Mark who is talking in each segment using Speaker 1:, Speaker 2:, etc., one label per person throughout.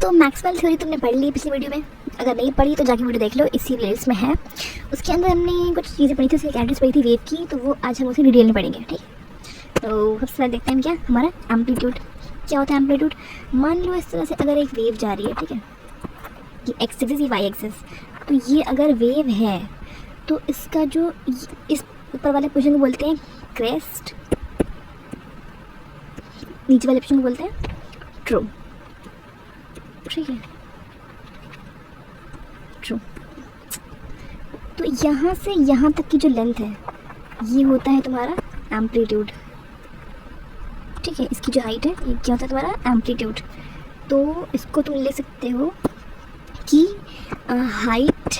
Speaker 1: तो Maxwell theory तुमने पढ़ ली पिछली वीडियो में, अगर नहीं पढ़ी तो जाके वीडियो देख लो, इसी प्लेलिस्ट में है। उसके अंदर हमने कुछ चीज़ें पढ़ी थी, उसकी एड्रेस पढ़ी थी वेव की, तो वो आज हम उसे डिटेल में पढ़ेंगे। ठीक, तो सबसे पहले देखते हैं क्या हमारा एम्पलीट्यूड क्या होता है। एम्पलीट्यूड, मान लो इस तरह से अगर एक वेव जा रही है, ठीक है, कि एक्स एक्सिस या वाई एक्सिस, तो ये अगर वेव है तो इसका जो इस ऊपर वाले पोर्शन को बोलते हैं क्रेस्ट, नीचे वाले पोर्शन को बोलते हैं ट्रू। ठीक है, ट्रू। तो यहाँ से यहाँ तक की जो लेंथ है ये होता है तुम्हारा एम्पलीट्यूड। ठीक है, इसकी जो हाइट है ये क्या होता है तुम्हारा एम्पलीट्यूड। तो इसको तुम ले सकते हो कि हाइट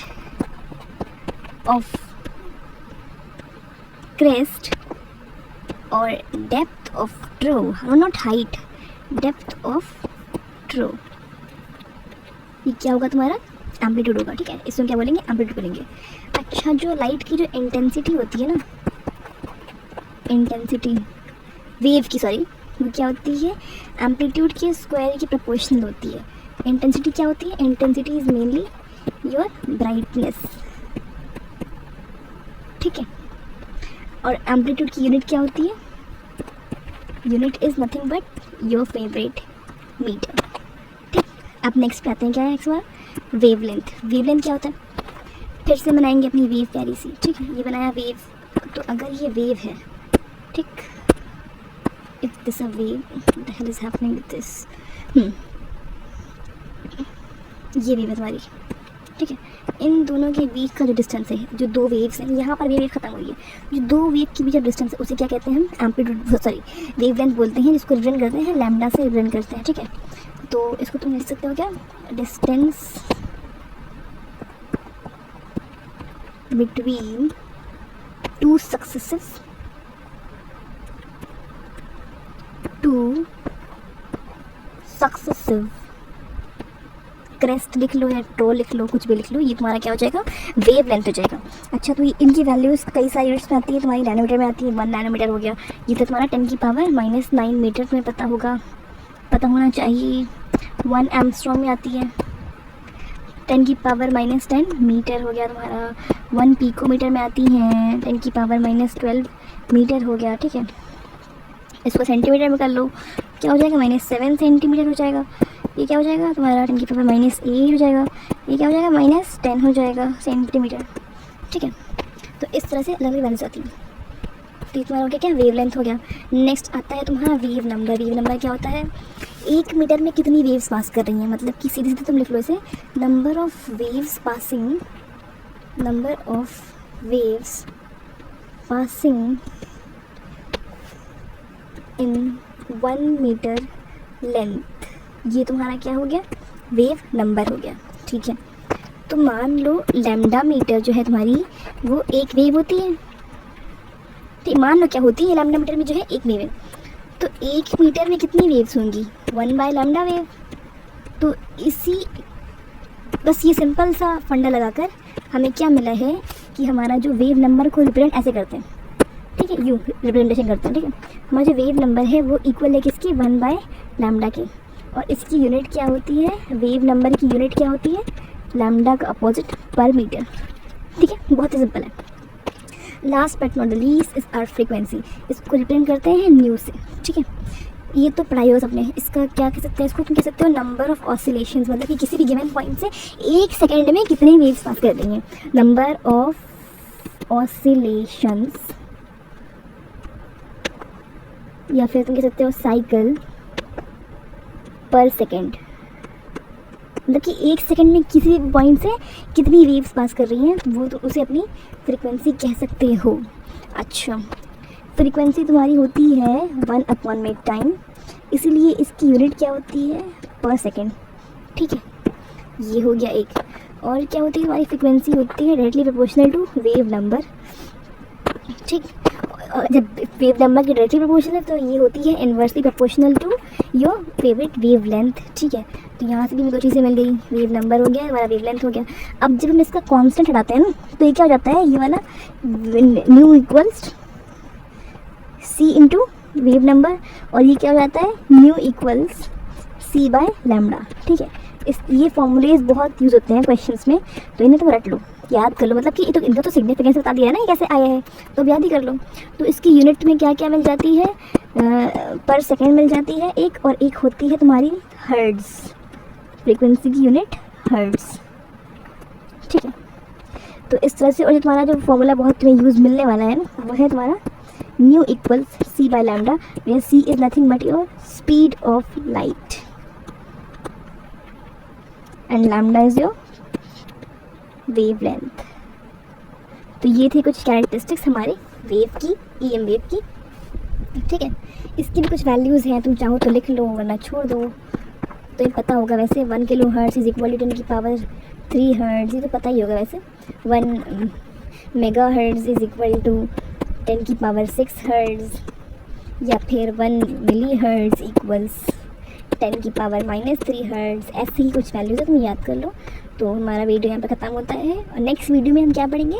Speaker 1: ऑफ क्रेस्ट और depth of true, not height, depth of true, ये क्या होगा तुम्हारा एम्पलीट्यूड होगा। ठीक है, इसमें क्या बोलेंगे एम्पलीट्यूड बोलेंगे। अच्छा, जो लाइट की जो इंटेंसिटी होती है ना, इंटेंसिटी वेव की, सॉरी, वो क्या होती है एम्पलीट्यूड के स्क्वायर की प्रोपोर्शनल होती है। इंटेंसिटी क्या होती है, intensity is mainly your brightness. ठीक है, और एम्पलीट्यूड की यूनिट क्या होती है, unit is nothing but your favourite metre. ठीक, अब नेक्स्ट पे आते हैं, क्या है नेक्स्ट बार वेवलेंथ। वेवलेंथ क्या होता है, फिर से बनाएंगे अपनी वेव प्यारी सी। ठीक है, ये बनाया वेव, तो अगर ये वेव है, ठीक, if this a wave, what the hell is happening with this, ये वेव है तुम्हारी। ठीक है, इन दोनों के बीच का जो डिस्टेंस है, जो दो वेव्स हैं, यहाँ पर वेव खत्म हुई है, जो दो वेव के बीच का डिस्टेंस है उसे क्या कहते हैं हम एम्पलीट्यूड, सॉरी वेवलेंथ बोलते हैं, जिसको रिप्रेजेंट करते हैं लैम्डा से रिप्रेजेंट करते हैं। ठीक है, तो इसको तुम लिख सकते हो क्या, distance between two successive crest लिख लो या ट्रो लिख लो, कुछ भी लिख लो, ये तुम्हारा क्या हो जाएगा वेव लेंथ हो जाएगा। अच्छा, तो इनकी वैल्यूज़ कई सारी यूनिट्स में आती है, तुम्हारी नैनोमीटर में आती है, 1 नैनोमीटर हो गया, ये तो तुम्हारा 10⁻⁹ मीटर तुम्हें पता होगा, पता होना चाहिए। 1 एंगस्ट्रॉम में आती है, 10⁻⁻10 मीटर हो गया तुम्हारा। 1 पिकोमीटर में आती हैं, 10⁻⁻12 मीटर हो गया। ठीक है, इसको सेंटीमीटर में कर लो, क्या हो जाएगा -7 सेंटीमीटर हो जाएगा। ये क्या हो जाएगा तुम्हारा 10⁻⁸ हो जाएगा, ये क्या हो जाएगा -10 हो जाएगा सेंटीमीटर। ठीक है, तो इस तरह से अलग अलग वैल्यूज आती है। तो ये तुम्हारा हो गया क्या वेवलेंथ हो गया। नेक्स्ट आता है तुम्हारा वेव नंबर। वेव नंबर क्या होता है, 1 मीटर में कितनी वेव्स पास कर रही हैं, मतलब कि सीधे सीधे तुम लिख लो इसे, number of waves passing in 1 metre length, ये तुम्हारा क्या हो गया वेव नंबर हो गया। ठीक है, तो मान लो लैम्डा मीटर जो है तुम्हारी वो एक वेव होती है। ठीक, मान लो क्या होती है लैम्डा मीटर में जो है एक वेव है, तो 1 मीटर में कितनी वेव्स होंगी 1/λ वेव। तो इसी बस ये सिंपल सा फंडा लगाकर हमें क्या मिला है कि हमारा जो वेव नंबर को रिप्रेजेंट ऐसे करते हैं। ठीक है, यू रिप्रेजेंटेशन करते हैं। ठीक है, हमारा जो वेव नंबर है वो इक्वल है किसकी 1/λ के, और इसकी यूनिट क्या होती है, वेव नंबर की यूनिट क्या होती है लैम्डा का अपोजिट पर मीटर। ठीक है, बहुत ही सिंपल है। Last but not the least is our frequency, इसको रिप्रेजेंट करते हैं न्यू से। ठीक है, ये तो पढ़ाई हो सबने, इसका क्या कह सकते हैं, इसको तुम कह सकते हो नंबर ऑफ ऑसिलेशंस, मतलब कि किसी भी गिवन पॉइंट से 1 सेकेंड में कितने वेव्स पास कर रही हैं, नंबर ऑफ ऑसिलेशंस, या फिर तुम कह सकते हो साइकिल पर सेकेंड, मतलब कि 1 सेकेंड में किसी भी पॉइंट से कितनी वेव्स पास कर रही हैं, तो वो तो उसे अपनी फ्रीक्वेंसी कह सकते हो। अच्छा, फ्रीक्वेंसी तुम्हारी होती है 1/में टाइम, इसीलिए इसकी यूनिट क्या होती है पर सेकेंड। ठीक है, ये हो गया एक। और क्या होती है हमारी फ्रीक्वेंसी होती है directly proportional to wave number. ठीक, जब वेव नंबर की डायरेक्टली प्रोपोर्शनल है तो ये होती है inversely proportional to your favourite wavelength. ठीक है, तो यहाँ से भी मुझे 2 चीज़ें मिल गई, वेव नंबर हो गया, हमारा वेव लेंथ हो गया। अब जब हम इसका कांस्टेंट हटाते हैं ना, तो ये क्या हो जाता है, ये वाला न्यू इक्वल्स सी इंटू वेव नंबर, और ये क्या हो जाता है न्यू इक्वल्स c/λ। ठीक है, ये फॉर्मूलेज बहुत यूज़ होते हैं क्वेश्चंस में, तो इन्हें तुम रट लो, याद कर लो। मतलब कि तो इनका तो सिग्निफिकेंस बता दिया है ना, ये कैसे आया है, तो अब याद ही कर लो। तो इसकी यूनिट में क्या क्या मिल जाती है, पर सेकेंड मिल जाती है एक, और एक होती है तुम्हारी हर्ट्ज़, फ्रीक्वेंसी की यूनिट हर्ट्ज़, ठीक है। तो इस तरह से, और जो तुम्हारा जो फॉर्मूला बहुत तुम्हें यूज़ मिलने वाला है ना, वो है तुम्हारा nu equals c by lambda, where c is nothing but your speed of light and lambda is your wavelength. तो ये थी कुछ कैरेक्टरिस्टिक्स हमारे वेव की, EM वेव की, ठीक है। इसकी भी कुछ वैल्यूज़ हैं, तुम चाहो तो लिख लो वरना छोड़ दो। तो ये पता होगा वैसे, 1 kilohertz is equal to 10⁻³ hertz, ये तो पता ही होगा वैसे। 1 megahertz is equal to 10⁻⁶ hertz, या फिर 1 मिली हर्ट्ज़ इक्वल्स 10⁻³ हर्ट्ज़। ऐसे ही कुछ वैल्यूज़ है, तुम याद कर लो। तो हमारा वीडियो यहाँ पर ख़त्म होता है, और नेक्स्ट वीडियो में हम क्या पढ़ेंगे,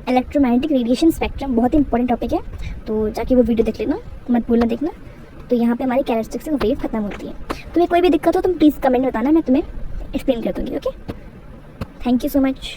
Speaker 1: इलेक्ट्रोमैग्नेटिक रेडिएशन स्पेक्ट्रम, बहुत इंपॉर्टेंट टॉपिक है, तो जाके वो वीडियो देख लेना, मत भूलना देखना। तो यहाँ पे हमारी कैरेक्टरिस्टिक्स ऑफ वेव खत्म होती है। तुम्हें कोई भी दिक्कत हो तुम प्लीज़ कमेंट बताना, मैं तुम्हें एक्सप्लेन कर दूँगी, okay. Thank you so much.